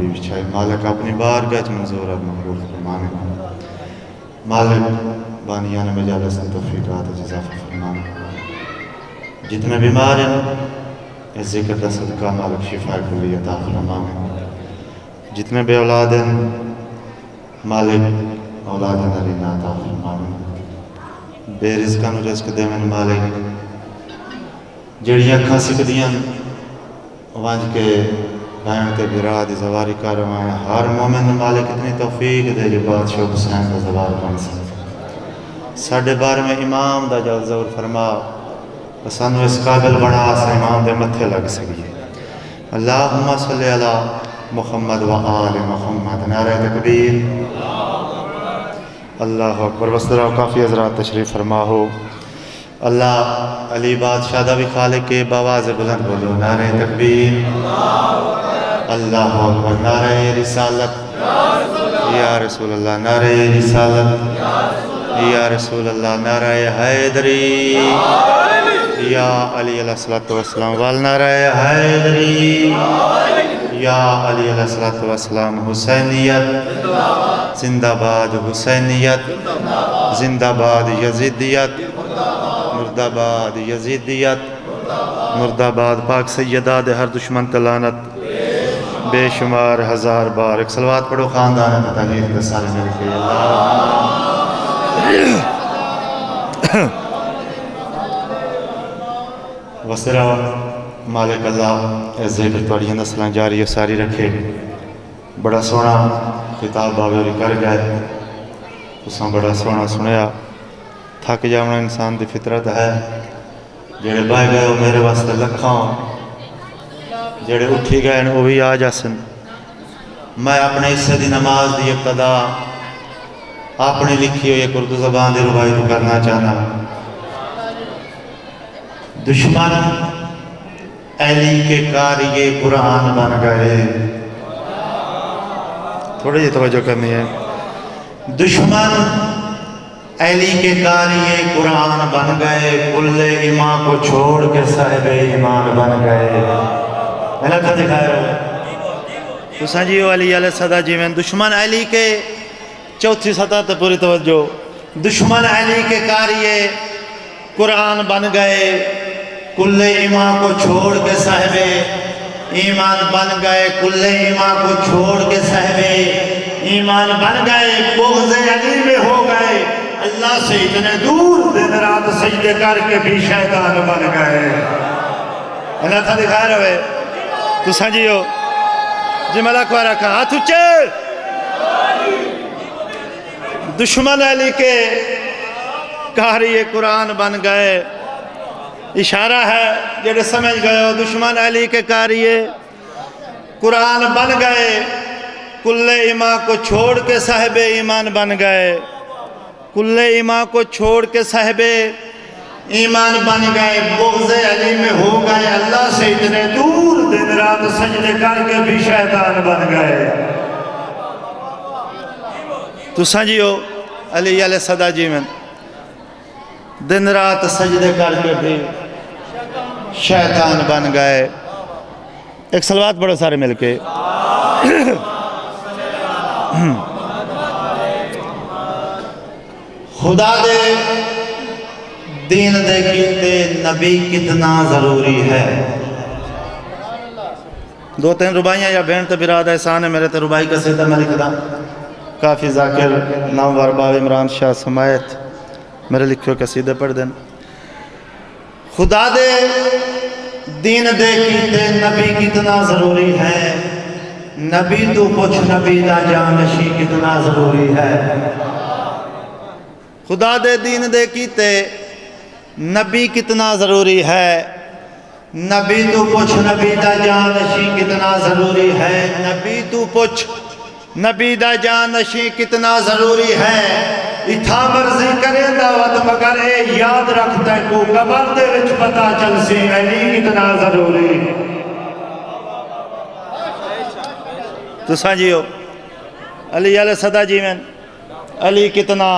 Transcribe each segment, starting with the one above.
بھی بچھائی مالک اپنی بارگاہ منظور اور مقبول فرمانے مالک بانیان مجالس توفیقات جزا فرمانے جتنے بیمار ہیں اس ذکر دا صدقہ مالک شفا کلی عطا فرمانے جتنے بے اولاد ہیں مالک اولاد نرینہ عطا فرمانے بے رزقان و رزق دے من مالک جڑیاں کھا سکدیاں وانج کے بہن تے بھرا دی زواری کاروائیں ہر مومن مالک اتنی توفیق دے جو بادشاہ حسین دا زوار بن سکے ساڑھے بار میں امام دا جو زور فرما سانو اس قابل بنا سے امام دے متھے لگ سکیے اللہم صلی علی محمد و آل محمد نعرہ تکبیر اللہ اکبر وصدرہ کافی حضرات تشریف فرما ہو اللہ علی بادشاہ دا بھی خالق کے باواز بلند بولو نعرہ تکبیر اللہ اکبر نعرہ رسالت یا رسول اللہ نعرہ رسالت یا رسول اللہ نعرہ حیدری یا علی علیہ السلام والنعرہ حیدری یا علی علیہ السلام حسینیت زندہ باد حسینیت زندہ باد یزیدیت مردہ باد یزیدیت مردہ باد پاک سیدہ دے ہر دشمن تلانت بے شمار ہزار بار ایک صلوات پڑھو خاندان تغیر کے سارے مل کے اللہ وسرہ مالک اللہ اس ذکر توڑی نسلان جاری و ساری رکھے بڑا سونا خطاب باوری کر گئے اساں بڑا سونا سنیا تھک جاؤنا انسان دی فطرت ہے جڑے بائے گئے وہ میرے واسطے لکھاں جڑے اٹھی گئے وہ بھی آ جاسن میں اپنے حصے دی نماز دی ابتدا اپنی لکھی ہوئی ایک اردو زبان دی ربائی تو کرنا چاہنا دشمن علی کے کاریے قرآن بن گئے تھوڑی جی توجہ کرنی ہے دشمن علی کے کاریے قرآن بن گئے کل ایمان کو چھوڑ کے صاحب ایمان بن گئے میں لکھا دکھائے رہا تو سنجیو علی علیہ صدا جی میں دشمن علی کے چوتھی سطح تے پوری توجہ دشمن علی کے کاریے قرآن بن گئے کل ایمان کو چھوڑ کے صاحب ایمان بن گئے کل ایمان کو چھوڑ کے صاحب ایمان بن گئے بغض علی میں ہو گئے اللہ سے اتنے دور دن رات سجدے کر کے بھی شیطان بن گئے اللہ تھا دکھا رہے تو سنجیو جی ملک وارا کہا ہاتھ اچھے دشمن علی کے کاری قرآن بن گئے اشارہ ہے جڑے سمجھ گئے ہو دشمن علی کے کاری قرآن بن گئے کل ایمان کو چھوڑ کے صاحب ایمان بن گئے کل ایمان کو چھوڑ کے صاحب ایمان بن گئے بغض علی میں ہو گئے اللہ سے اتنے دور دن رات سجدے کر کے بھی شیطان بن گئے تو سنجیو علی علیہ صدا جی میں دن رات سجدے کر کے بھی شیطان بن گئے ایک صلوات پڑھو سارے مل کے خدا دے دین دے کیتے نبی کتنا ضروری ہے دو تین ربائیاں یا بہن تے براد احسان ہے میرے تے ربائی کا سیدہ میں لکھ دا کافی ذاکر نامور باب عمران شاہ سمایت میرے لکھو قصیدے پڑھ دیں خدا دے دین دے کیتے نبی کتنا ضروری ہے نبی تو پوچھ نبی دا جانشی کتنا ضروری ہے خدا دے دین دے کیتے نبی کتنا ضروری ہے نبی تو پوچھ نبی دا جانشی کتنا ضروری ہے نبی تو پوچھ نبی دا جانشی کتنا ضروری ہے اتھا مرضی کرے دعوت مگر اے یاد رکھتا ہے کو قبر دے وچ پتا چل سی علی کتنا ضروری تو سانجیو علی علیہ صدا جی میں علی کتنا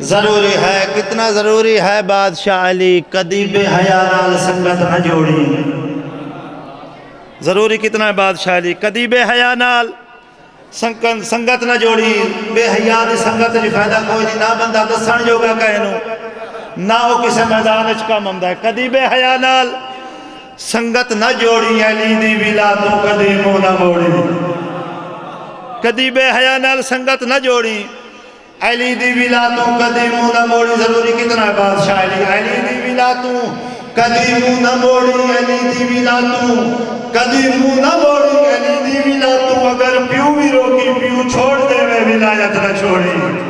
ضروری ہے کتنا ضروری ہے بادشاہ علی کدی بے حیا نال سنگت نہ جوڑی ضروری کتنا ہے بادشاہ علی کدی بے حیا نال سنگت نہ جوڑی بے حیا دی سنگت دی فائدہ کوئی نہیں نہ بندہ دسن جوگا کہنو نہ وہ کسے میدان اچکا ممدہ ہے کدی بے حیا نال سنگت نہ جوڑی علی دی ولا تو کدی منہ نہ موڑی کدی بے حیا نال سنگت نہ جوڑی علی دی ولا تو کدی منہ نہ موڑی ضروری کتنا ہے بادشاہ علی دی ولا تو کدی منہ نہ موڑی علی دی ولا تو کدی منہ نہ موڑی علی دی ولا تو اگر پیو بھی روکی پیو چھوڑ دے میں ولایت نہ چھوڑی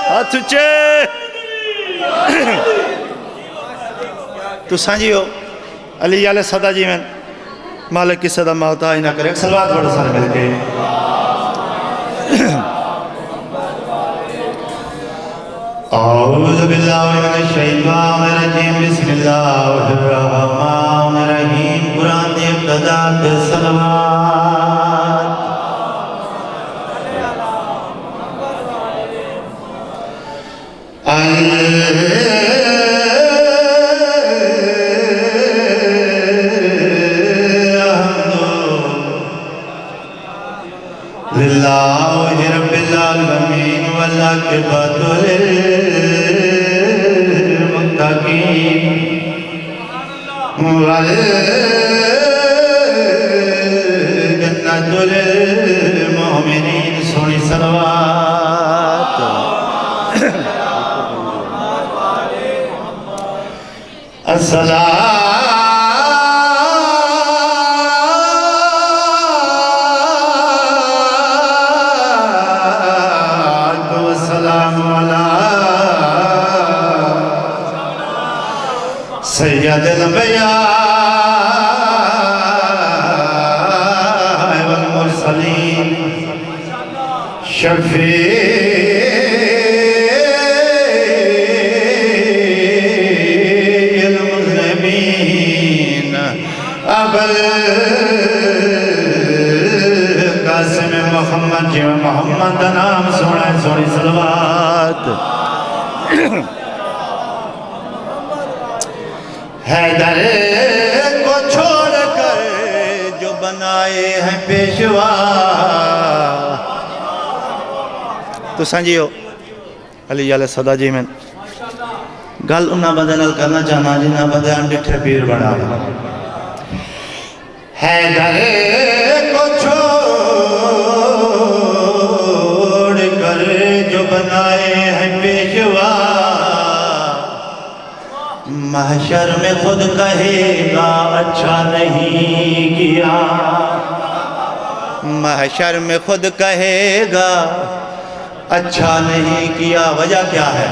ہاتھ اچھے تو سانجیو علی علیہ صدا جی میں مالک کی صدا محتاج نہ کرے ایک سلوات بڑا سارے مل کے اعوذ باللہ من الشیطان الرجیم بسم اللہ الرحمن الرحیم قرآن دی ابتدا کے سلوات للہ رب العالمین والعاقبۃ للمتقین والجنۃ للمؤمنین سونی صلوات السلام سید الانبیاء والمرسلین شفیع المذنبین ابوالقاسم محمد جی محمد نام سونا سونی صلوات حیدر کو چھوڑ کر جو بنائے ہیں پیشوا تو سانجیو علی علیہ صدا جی میں گل انہا بندے نال کرنا چاہنا جنہا بندے انڈٹھے پیر بنا حیدر کو چھوڑ کر جو بنائے ہیں پیشوا محشر میں خود کہے گا اچھا نہیں کیا محشر میں خود کہے گا اچھا نہیں کیا وجہ کیا ہے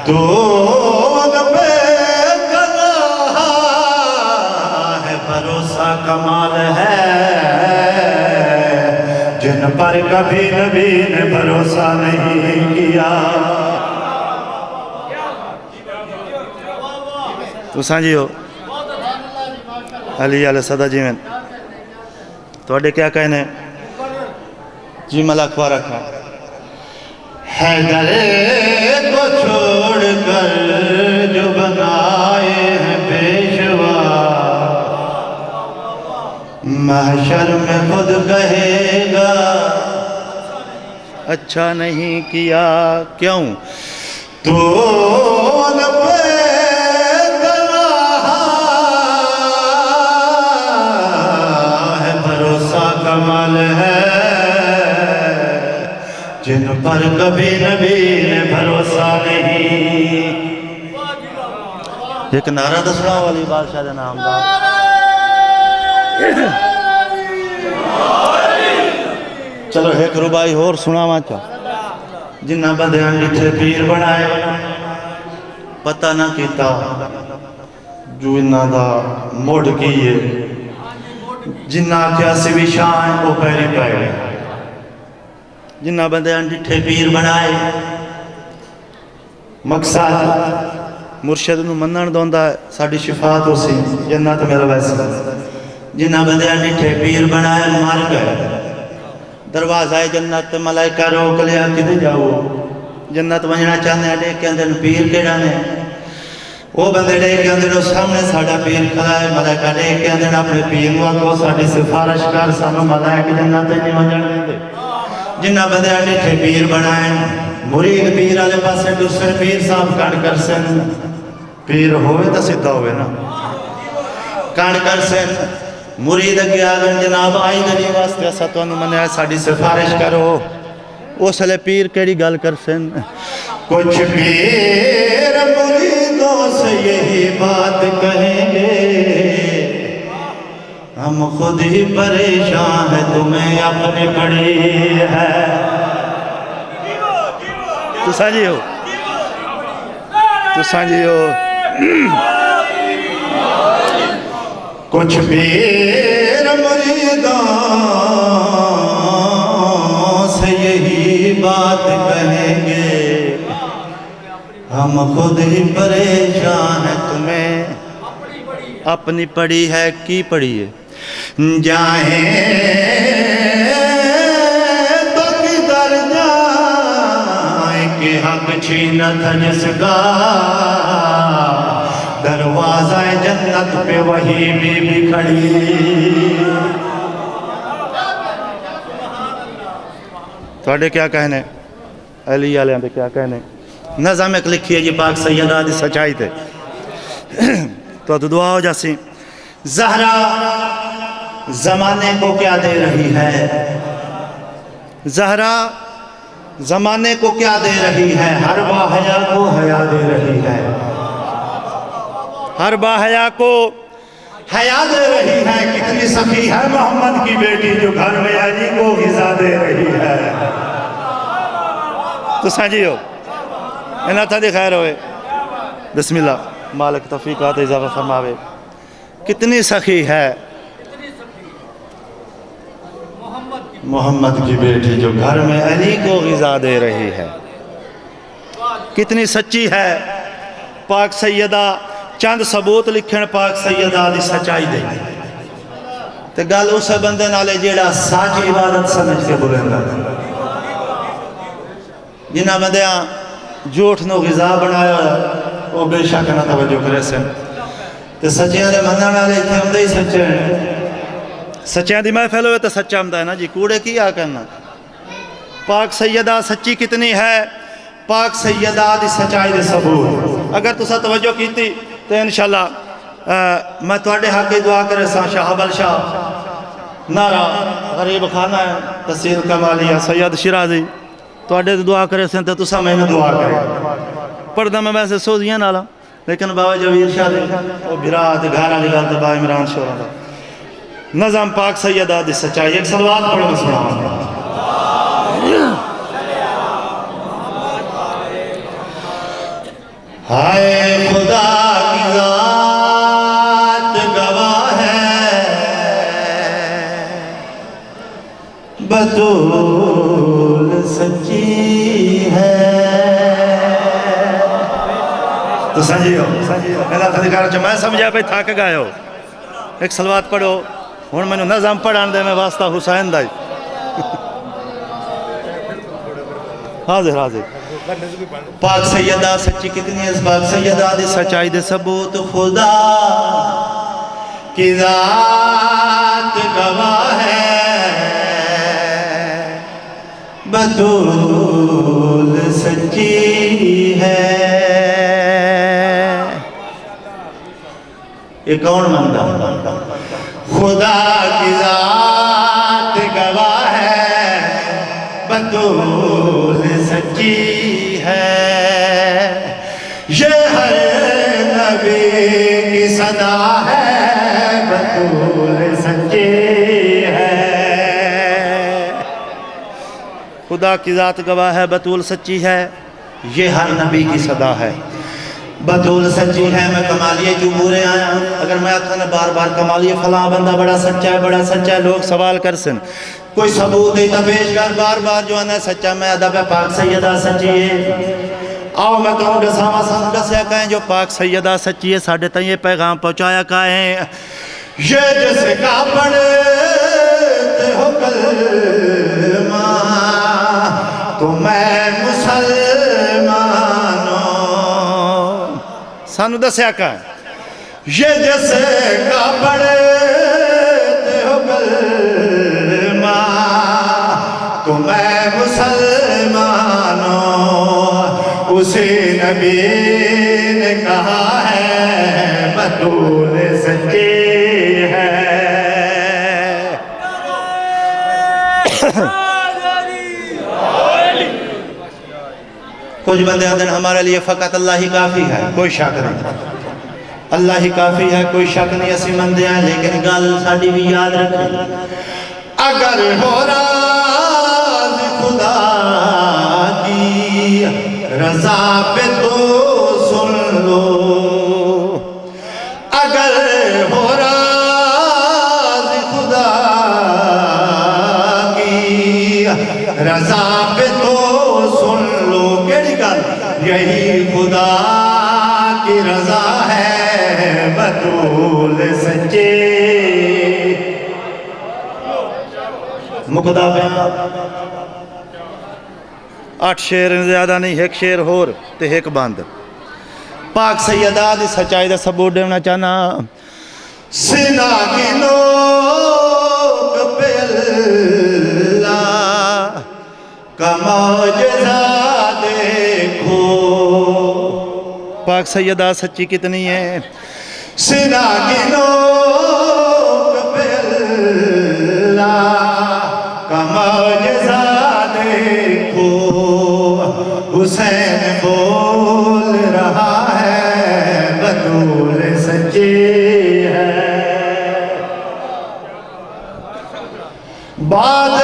تو ان پہ کر رہا ہے بھروسہ کمال ہے جن پر کبھی نبی نے بھروسہ نہیں کیا تو سانجیو علی علیہ صدا جی میں تو اڈے کیا کہنے جی ملک رکھا حیدر کو چھوڑ کر جو بنائے ہیں پیشوا محشر میں خود کہے گا اچھا نہیں کیا کیوں تو ان پہ کمال ہے جن پر کبھی نبی نے بھروسہ نہیں ایک نعرہ دسنا والی بادشاہ دے نام دا چلو ایک ربائی اور سنا ماں جنہ بندے انڈٹھے پیر بنائے پتہ نہ کیتا جو انہاں دا موڑ کیے جنہ کیا سوی شان کو پیری پائے جنہ بندے انڈٹھے پیر بنائے مقصد مرشد نو منن دوندا ہے ساڑی شفاعت ہو سی جنت میرا ویسے جنہ بندے انڈٹھے پیر بنائے مار گئے دروازہ جنت ملائکہ روک لیا کدھے جاؤ جنت ونجنا چاہنے اڈے کے اندر پیر کے ڈانے وہ بندے ڈے کے اندر سامنے ساڑا پیر کھڑا ہے ملائکہ ڈے کے اندر اپنے پیر نو کو ساڑی سفارش کر سانو ملائکہ جنت نہیں وجن دے جنہ بندے ڈٹھے پیر بنائیں مرید پیر آلے پاسے دوسرے پیر صاحب کانڈ کر سن پیر ہوئے تا سدھا ہوئے نا کانڈ کر سن مرید کے آگن جناب آئی دنی واسطے ایسا تو انہوں نے ساڑی سفارش کرو اس لئے پیر کیڑی گال کر سن کچھ پیر مریدوں سے یہی بات کہیں گے ہم خود ہی پریشان ہیں تمہیں اپنی پڑی ہے تو سانجی ہو کچھ پیر مریدوں سے یہی بات کہیں گے ہم خود ہی پریشان ہیں تمہیں اپنی پڑی ہے کی پڑی ہے جائیں تو کدھر جائیں کہ حق چھینا تھا جس کا دروازہ جنت پہ وہی بی بی کھڑی توڑے کیا کہنے علی علیہ پہ کیا کہنے نظام ایک لکھی ہے جی پاک سیدہ دی سچائی تھے تو دعا ہو جاسی زہرا زمانے کو کیا دے رہی ہے زہرا زمانے کو کیا دے رہی ہے ہر با حیا کو حیا دے رہی ہے ہر با حیا کو حیا دے رہی ہے کتنی سخی ہے محمد کی بیٹی جو گھر میں علی کو غذا دے رہی ہے تو سانجی ہو انہا تھا دی خیر ہوئے بسم اللہ مالک توفیقات اضافہ فرماوے کتنی سخی ہے محمد کی بیٹی جو گھر میں علی کو غذا دے رہی ہے کتنی سچی ہے پاک سیدہ چند ثبوت لکھن پاک سیدہ دی سچائی دے تے گل اسے بندے نالے جیڑا ساچی عبادت سمجھ کے بلندہ جنہ بندیاں جھوٹ نو غذا بنایا وہ بے شک نہ توجہ کرے سن تے سچیاں دے منن والے ایتھے ہوندے ہی سچے ہیں سچیاں دی محفل ہوئے تے سچا ہوندا ہے نا جی کوڑے کی آ کرنا پاک سیدہ سچی کتنی ہے پاک سیدہ دی سچائی دے ثبوت اگر تسا توجہ کیتی تے انشاءاللہ میں تواڈے حق دی دعا کرے سا شاہ بل شاہ نارا غریب خانہ ہے تحصیل کمالیہ سید شیرازی تواڈے دعا کرے سن تے تسا میں دعا کرے پردہ میں ویسے سوزیاں نالا لیکن بابا جویر شاہ دے وہ برات گھارا لگا تو با عمران شورا دا نظام پاک سیدہ دی سچائی ایک صلوات پڑھو میں سنا ہائے خدا کی ذات گواہ ہے بطول سچی ہے تو سنجی ہو اللہ تذکار جو میں سمجھا پہ تھاک گئے ہو ایک صلوات پڑھو ہون میں نے نظام پڑھان دے میں واسطہ حسین دائی حاضر حاضر پاک سیدہ سچی کتنی ہے پاک سیدہ دی سچائی دے ثبوت خدا کی ذات گواہ ہے بطول سچی ہے یہ کون مندہ خدا کی ذات گواہ ہے بطول سچی ہے یہ ہر نبی کی صدا ہے بطول سچی ہے خدا کی ذات گواہ ہے بطول سچی ہے یہ ہر نبی کی صدا ہے بطول سچی ہے میں کمالیے کیوں بورے آیا اگر میں آتا بار بار کمالیے فلاں بندہ بڑا سچا ہے لوگ سوال کر سن کوئی ثبوت دیتا پیش کر بار بار جو ہے سچا میں ادب پاک سیدہ سچی ہے آؤ میں کہوں گا ساما سنگا سے کہیں جو پاک سیدہ سچی ہے ساڑھے تائیں یہ پیغام پہنچایا کہیں یہ جس کا پڑھتے ہو کلمہ تو میں مسلمانوں سانو دسیا کا یہ جیسے کا پڑھتے ہو کلمہ تمہیں مسلمانوں اسی نبی نے کہا ہے بطول سچی ہے کچھ بندے آدھن ہمارے لیے فقط اللہ ہی کافی ہے کوئی شک نہیں اللہ ہی کافی ہے کوئی شک نہیں اسی مندے ہیں لیکن گل ساڑی بھی یاد رکھیں اگر ہو راز خدا کی رضا پہ تو سن لو اگر ہو راز خدا کی رضا پہ تو سن لو کیڑی گل یہی خدا کی رضا ہے بطول سچے مقدہ بیان 8 شیر زیادہ نہیں ایک شیر ہور تے ایک باند پاک سیدہ دی سچائی دا ثبوت دینا چاہنا سینہ کی نوک پہ اللہ کا معجزہ دیکھو پاک سیدہ سچی کتنی ہے سینہ کی نوک پہ اللہ کا معجزہ دیکھو حسین بول رہا ہے بطول سچی ہے بعد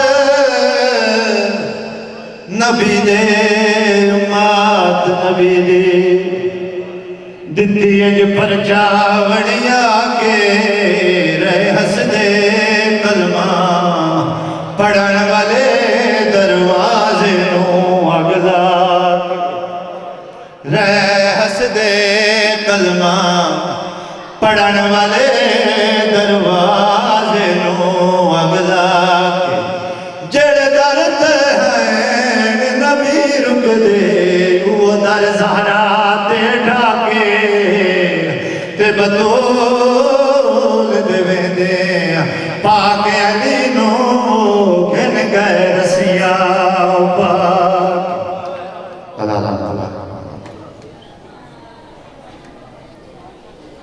نبی دے امات نبی دے دتی انج پرچاوڑیا کے رہے ہس دے کلمہ پڑھن والے دروازے نوں اگلا رہے ہس دے کلمہ پڑھن والے دروازے نوں اگلا جڑے درد ہیں نبی رک دے وہ در زہرا تے ڈھاکے تے بطول دے ویندے پاک